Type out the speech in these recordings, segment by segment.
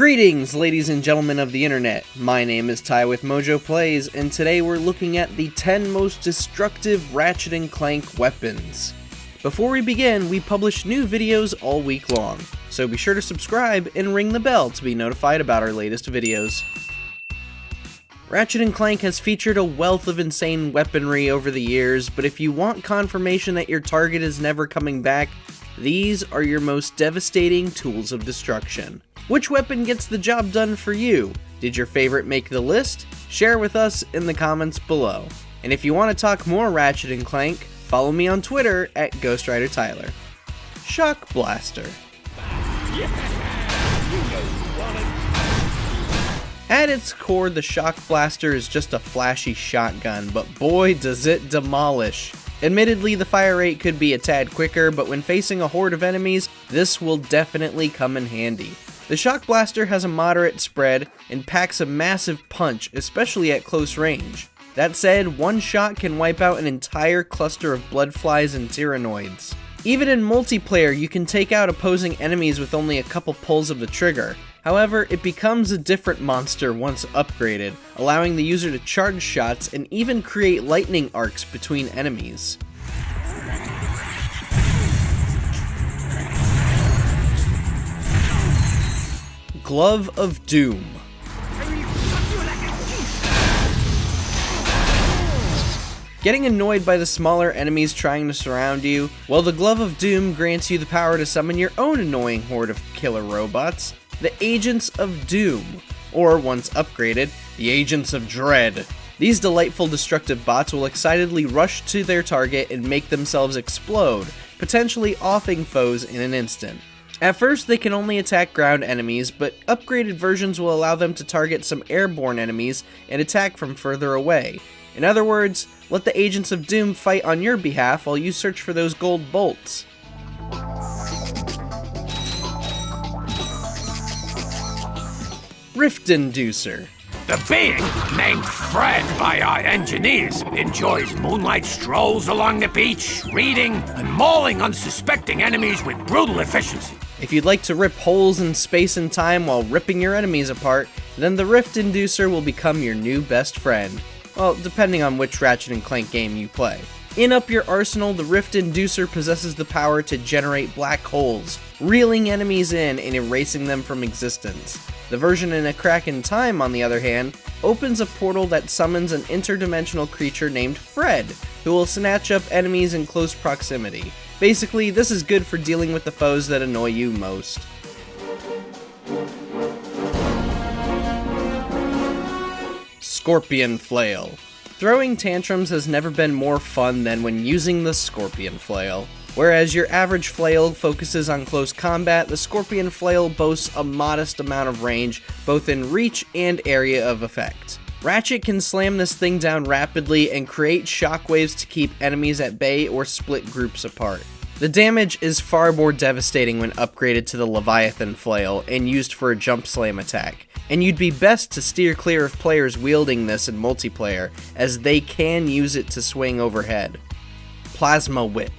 Greetings, ladies and gentlemen of the internet. My name is Ty with MojoPlays, and today we're looking at the 10 most destructive Ratchet and Clank weapons. Before we begin, we publish new videos all week long, so be sure to subscribe and ring the bell to be notified about our latest videos. Ratchet and Clank has featured a wealth of insane weaponry over the years, but if you want confirmation that your target is never coming back, these are your most devastating tools of destruction. Which weapon gets the job done for you? Did your favorite make the list? Share with us in the comments below. And if you want to talk more Ratchet and Clank, follow me on Twitter at GhostWriterTyler. Shock Blaster. At its core, the Shock Blaster is just a flashy shotgun, but boy does it demolish. Admittedly, the fire rate could be a tad quicker, but when facing a horde of enemies, this will definitely come in handy. The Shock Blaster has a moderate spread and packs a massive punch, especially at close range. That said, one shot can wipe out an entire cluster of bloodflies and tyrannoids. Even in multiplayer, you can take out opposing enemies with only a couple pulls of the trigger. However, it becomes a different monster once upgraded, allowing the user to charge shots and even create lightning arcs between enemies. Glove of Doom. Getting annoyed by the smaller enemies trying to surround you? Well, the Glove of Doom grants you the power to summon your own annoying horde of killer robots, the Agents of Doom, or once upgraded, the Agents of Dread. These delightful destructive bots will excitedly rush to their target and make themselves explode, potentially offing foes in an instant. At first, they can only attack ground enemies, but upgraded versions will allow them to target some airborne enemies and attack from further away. In other words, let the Agents of Doom fight on your behalf while you search for those gold bolts. Rift Inducer. The being, named Fred by our engineers, enjoys moonlight strolls along the beach, reading and mauling unsuspecting enemies with brutal efficiency. If you'd like to rip holes in space and time while ripping your enemies apart, then the Rift Inducer will become your new best friend. Well, depending on which Ratchet and Clank game you play. In Up Your Arsenal, the Rift Inducer possesses the power to generate black holes, reeling enemies in and erasing them from existence. The version in A Crack in Time, on the other hand, opens a portal that summons an interdimensional creature named Fred, who will snatch up enemies in close proximity. Basically, this is good for dealing with the foes that annoy you most. Scorpion Flail. Throwing tantrums has never been more fun than when using the Scorpion Flail. Whereas your average flail focuses on close combat, the Scorpion Flail boasts a modest amount of range, both in reach and area of effect. Ratchet can slam this thing down rapidly and create shockwaves to keep enemies at bay or split groups apart. The damage is far more devastating when upgraded to the Leviathan Flail and used for a jump slam attack, and you'd be best to steer clear of players wielding this in multiplayer, as they can use it to swing overhead. Plasma Whip.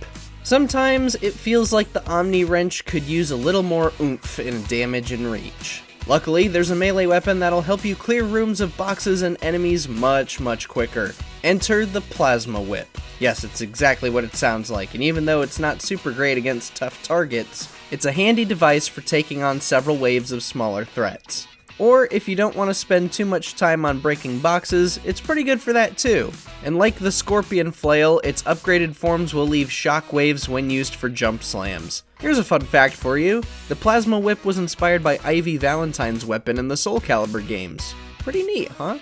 Sometimes it feels like the Omni Wrench could use a little more oomph in damage and reach. Luckily, there's a melee weapon that'll help you clear rooms of boxes and enemies much quicker. Enter the Plasma Whip. Yes, it's exactly what it sounds like, and even though it's not super great against tough targets, it's a handy device for taking on several waves of smaller threats. Or if you don't want to spend too much time on breaking boxes, it's pretty good for that too. And like the Scorpion Flail, its upgraded forms will leave shock waves when used for jump slams. Here's a fun fact for you. The Plasma Whip was inspired by Ivy Valentine's weapon in the Soul Calibur games. Pretty neat, huh?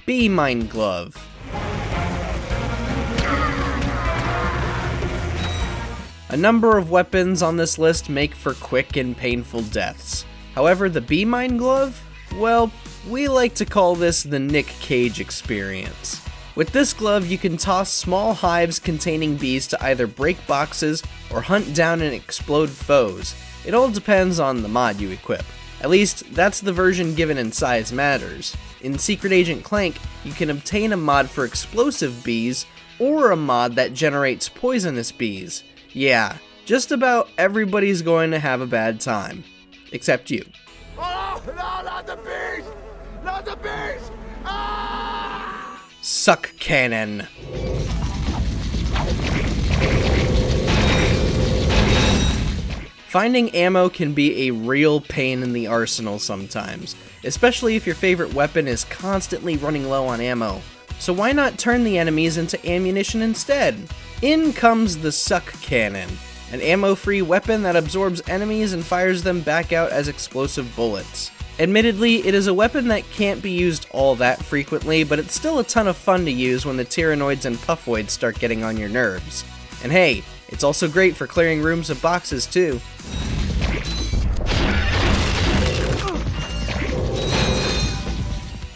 B-Mine Glove. A number of weapons on this list make for quick and painful deaths. However, the B-Mine Glove? Well, we like to call this the Nick Cage experience. With this glove, you can toss small hives containing bees to either break boxes or hunt down and explode foes. It all depends on the mod you equip. At least, that's the version given in Size Matters. In Secret Agent Clank, you can obtain a mod for explosive bees, or a mod that generates poisonous bees. Yeah, just about everybody's going to have a bad time. Except you. Oh, no! Not the beast! Ah! Suck Cannon. Finding ammo can be a real pain in the arsenal sometimes, especially if your favorite weapon is constantly running low on ammo. So why not turn the enemies into ammunition instead? In comes the Suck Cannon, an ammo-free weapon that absorbs enemies and fires them back out as explosive bullets. Admittedly, it is a weapon that can't be used all that frequently, but it's still a ton of fun to use when the Tyrannoids and Puffoids start getting on your nerves. And hey, it's also great for clearing rooms of boxes too.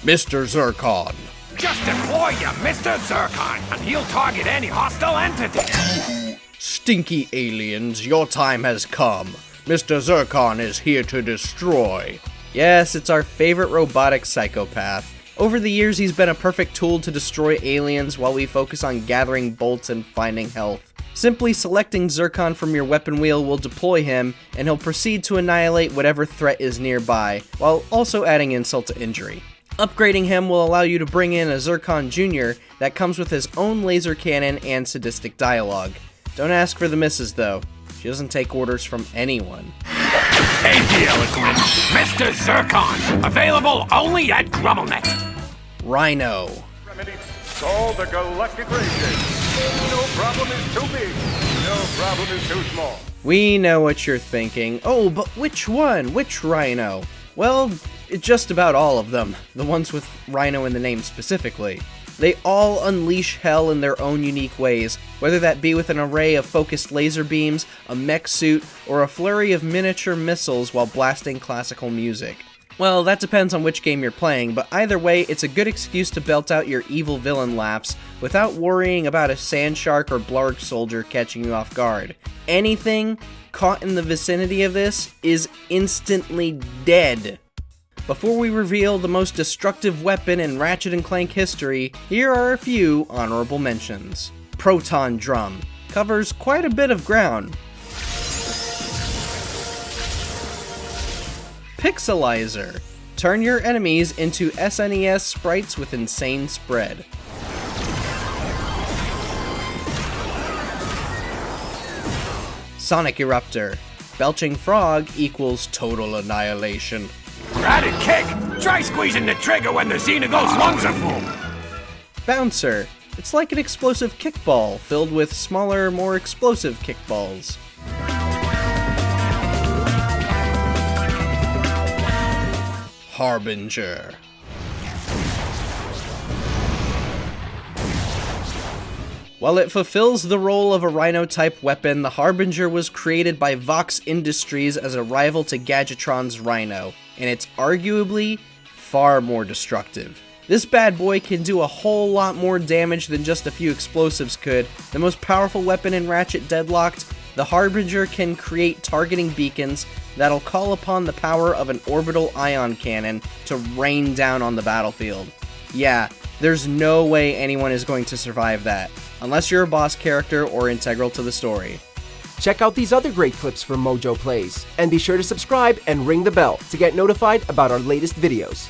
Mr. Zircon. Just deploy you, Mr. Zircon, and he'll target any hostile entity. Stinky aliens, your time has come. Mr. Zircon is here to destroy. Yes, it's our favorite robotic psychopath. Over the years, he's been a perfect tool to destroy aliens while we focus on gathering bolts and finding health. Simply selecting Zircon from your weapon wheel will deploy him, and he'll proceed to annihilate whatever threat is nearby, while also adding insult to injury. Upgrading him will allow you to bring in a Zircon Jr. that comes with his own laser cannon and sadistic dialogue. Don't ask for the misses though. She doesn't take orders from anyone. Hey, the eloquent Mr. Zircon, available only at GrumbleNet. Rhino. Remedy, solve the galactic radiation. No problem is too big. No problem is too small. We know what you're thinking. Oh, but which one? Which Rhino? Well, just about all of them. The ones with Rhino in the name specifically. They all unleash hell in their own unique ways, whether that be with an array of focused laser beams, a mech suit, or a flurry of miniature missiles while blasting classical music. Well, that depends on which game you're playing, but either way, it's a good excuse to belt out your evil villain laughs without worrying about a sand shark or blarg soldier catching you off guard. Anything caught in the vicinity of this is instantly dead. Before we reveal the most destructive weapon in Ratchet and Clank history, here are a few honorable mentions. Proton Drum. Covers quite a bit of ground. Pixelizer. Turn your enemies into SNES sprites with insane spread. Sonic Eruptor. Belching frog equals total annihilation. Ratchet Kick! Try squeezing the trigger when the Xenagos lungs are full! Bouncer. It's like an explosive kickball, filled with smaller, more explosive kickballs. Harbinger. While it fulfills the role of a Rhino-type weapon, the Harbinger was created by Vox Industries as a rival to Gadgetron's Rhino, and it's arguably far more destructive. This bad boy can do a whole lot more damage than just a few explosives could. The most powerful weapon in Ratchet Deadlocked, the Harbinger can create targeting beacons that'll call upon the power of an orbital ion cannon to rain down on the battlefield. Yeah, there's no way anyone is going to survive that, unless you're a boss character or integral to the story. Check out these other great clips from MojoPlays, and be sure to subscribe and ring the bell to get notified about our latest videos.